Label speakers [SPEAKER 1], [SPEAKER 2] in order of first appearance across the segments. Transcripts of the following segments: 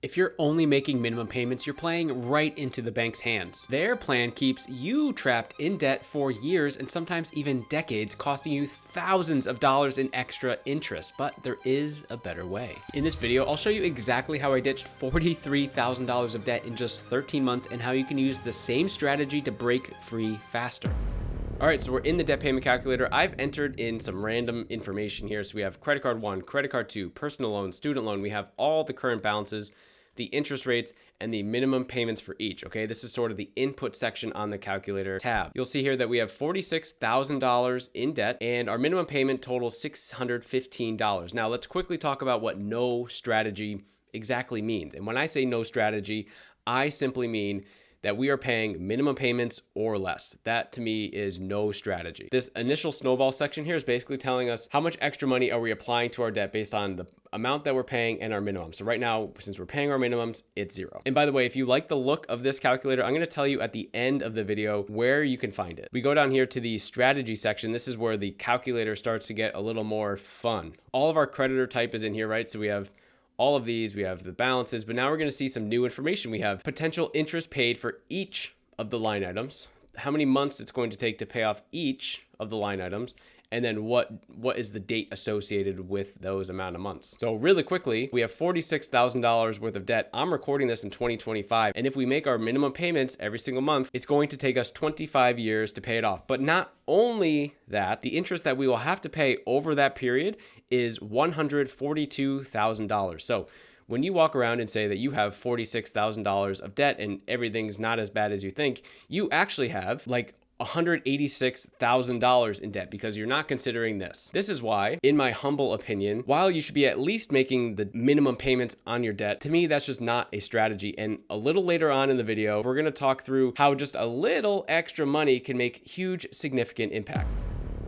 [SPEAKER 1] If you're only making minimum payments, you're playing right into the bank's hands. Their plan keeps you trapped in debt for years and sometimes even decades, costing you thousands of dollars in extra interest. But there is a better way. In this video, I'll show you exactly how I ditched $43,000 of debt in just 13 months and how you can use the same strategy to break free faster. All right, so we're in the debt payment calculator. I've entered in some random information here. So we have credit card 1, credit card 2, personal loan, student loan. We have all the current balances, the interest rates, and the minimum payments for each, okay? This is sort of the input section on the calculator tab. You'll see here that we have $46,000 in debt and our minimum payment totals $615. Now let's quickly talk about what no strategy exactly means. And when I say no strategy, I simply mean that we are paying minimum payments or less. That to me is no strategy. This initial snowball section here is basically telling us how much extra money are we applying to our debt based on the amount that we're paying and our minimum. So right now, since we're paying our minimums, it's zero. And by the way, if you like the look of this calculator, I'm gonna tell you at the end of the video where you can find it. We go down here to the strategy section. This is where the calculator starts to get a little more fun. All of our creditor type is in here, right? So we have all of these, we have the balances, but now we're gonna see some new information. We have potential interest paid for each of the line items, how many months it's going to take to pay off each of the line items, and then what is the date associated with those amount of months. So really quickly, we have $46,000 worth of debt. I'm recording this in 2025. And if we make our minimum payments every single month, it's going to take us 25 years to pay it off. But not only that, the interest that we will have to pay over that period is $142,000. So when you walk around and say that you have $46,000 of debt and everything's not as bad as you think, you actually have like $186,000 in debt because you're not considering this. This is why, in my humble opinion, while you should be at least making the minimum payments on your debt, to me, that's just not a strategy. And a little later on in the video, we're gonna talk through how just a little extra money can make huge, significant impact.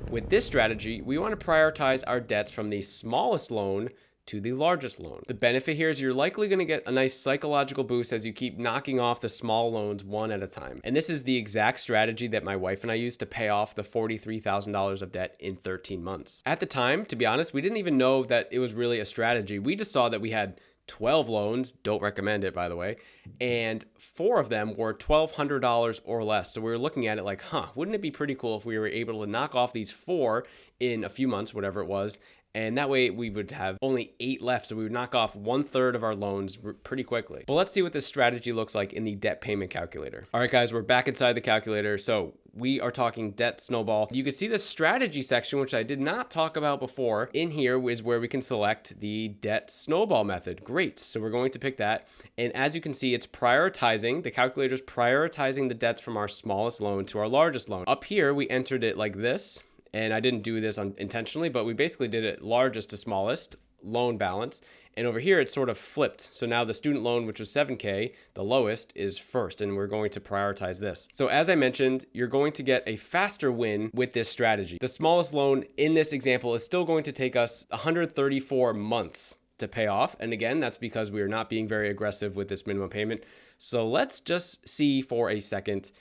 [SPEAKER 1] With this strategy, we wanna prioritize our debts from the smallest loan to the largest loan. The benefit here is you're likely going to get a nice psychological boost as you keep knocking off the small loans one at a time. And this is the exact strategy that my wife and I used to pay off the $43,000 of debt in 13 months. At the time, to be honest, we didn't even know that it was really a strategy. We just saw that we had 12 loans, don't recommend it by the way, and 4 of them were $1,200 or less. So we were looking at it like, wouldn't it be pretty cool if we were able to knock off these 4 in a few months, whatever it was, and that way we would have only 8 left. So we would knock off 1/3 of our loans pretty quickly. But let's see what this strategy looks like in the debt payment calculator. All right, guys, we're back inside the calculator. So we are talking debt snowball. You can see the strategy section, which I did not talk about before. In here is where we can select the debt snowball method. Great. So we're going to pick that. And as you can see, it's prioritizing, the calculator is prioritizing the debts from our smallest loan to our largest loan. Up here, we entered it like this. And I didn't do this intentionally, but we basically did it largest to smallest loan balance. And over here, it's sort of flipped. So now the student loan, which was $7K, the lowest is first, and we're going to prioritize this. So as I mentioned, you're going to get a faster win with this strategy. The smallest loan in this example is still going to take us 134 months to pay off. And again, that's because we are not being very aggressive with this minimum payment. So let's just see for a second,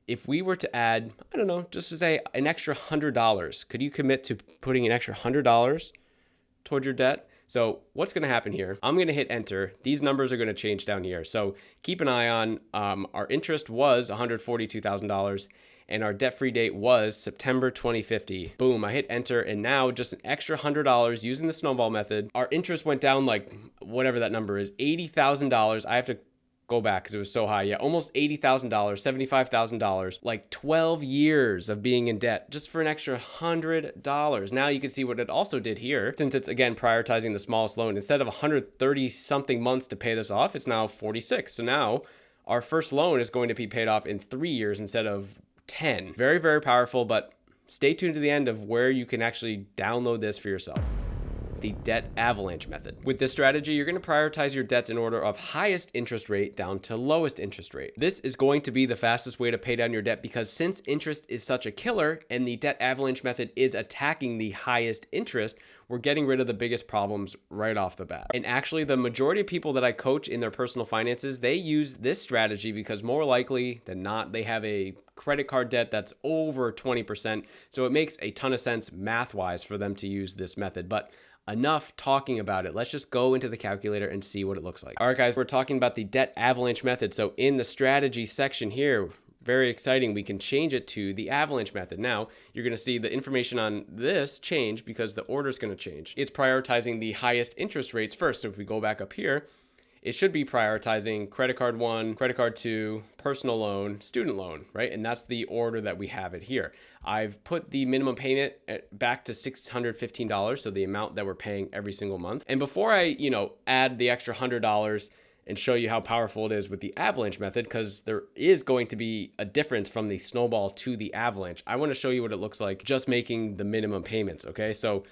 [SPEAKER 1] if we were to add, I don't know, just to say an extra $100, could you commit to putting an extra $100 towards your debt? So what's going to happen here? I'm going to hit enter. These numbers are going to change down here. So keep an eye on our interest was $142,000 and our debt-free date was September 2050. Boom, I hit enter, and now just an extra $100 using the snowball method. Our interest went down like whatever that number is, $80,000. I have to go back because it was so high. Yeah, almost $80,000, $75,000, like 12 years of being in debt just for an extra $100. Now you can see what it also did here. Since it's again prioritizing the smallest loan, instead of 130 something months to pay this off, it's now 46. So now our first loan is going to be paid off in 3 years instead of 10. Very, very powerful, but stay tuned to the end of where you can actually download this for yourself. The debt avalanche method. With this strategy, you're going to prioritize your debts in order of highest interest rate down to lowest interest rate. This is going to be the fastest way to pay down your debt because since interest is such a killer and the debt avalanche method is attacking the highest interest, we're getting rid of the biggest problems right off the bat. And actually, the majority of people that I coach in their personal finances, they use this strategy because more likely than not, they have a credit card debt that's over 20%. So it makes a ton of sense math-wise for them to use this method. But enough talking about it. Let's just go into the calculator and see what it looks like. All right, guys, we're talking about the debt avalanche method. So in the strategy section here, very exciting, we can change it to the avalanche method. Now, you're going to see the information on this change because the order is going to change. It's prioritizing the highest interest rates first. So if we go back up here, it should be prioritizing credit card 1, credit card 2, personal loan, student loan, right? And that's the order that we have it here. I've put the minimum payment back to $615, so the amount that we're paying every single month. And before I, add the extra $100 and show you how powerful it is with the avalanche method, because there is going to be a difference from the snowball to the avalanche, I want to show you what it looks like just making the minimum payments, okay? So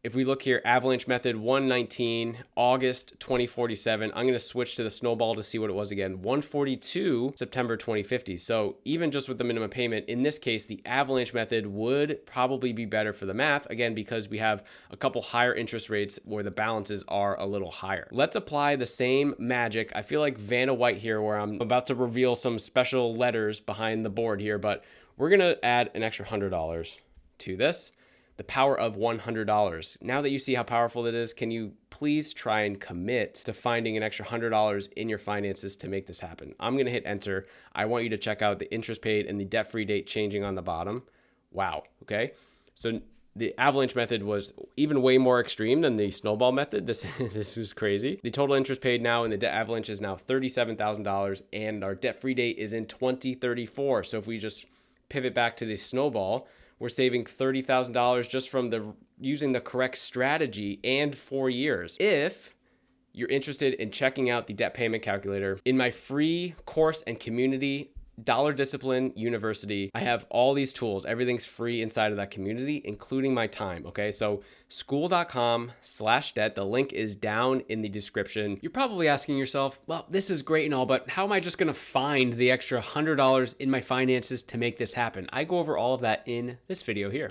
[SPEAKER 1] if we look here, avalanche method 119, August 2047. I'm going to switch to the snowball to see what it was again. 142, September 2050. So even just with the minimum payment, in this case, the avalanche method would probably be better for the math, again, because we have a couple higher interest rates where the balances are a little higher. Let's apply the same magic. I feel like Vanna White here, where I'm about to reveal some special letters behind the board here, but we're going to add an extra $100 to this. The power of $100. Now that you see how powerful it is, can you please try and commit to finding an extra $100 in your finances to make this happen? I'm going to hit enter. I want you to check out the interest paid and the debt-free date changing on the bottom. Wow. Okay. So the avalanche method was even way more extreme than the snowball method. This is crazy. The total interest paid now in the debt avalanche is now $37,000 and our debt-free date is in 2034. So if we just pivot back to the snowball, we're saving $30,000 just from using the correct strategy and 4 years. If you're interested in checking out the debt payment calculator, in my free course and community, Dollar Discipline University, I have all these tools. Everything's free inside of that community, including my time. Okay, so school.com/debt. The link is down in the description. You're probably asking yourself, well, this is great and all, but how am I just going to find the extra $100 in my finances to make this happen? I go over all of that in this video here.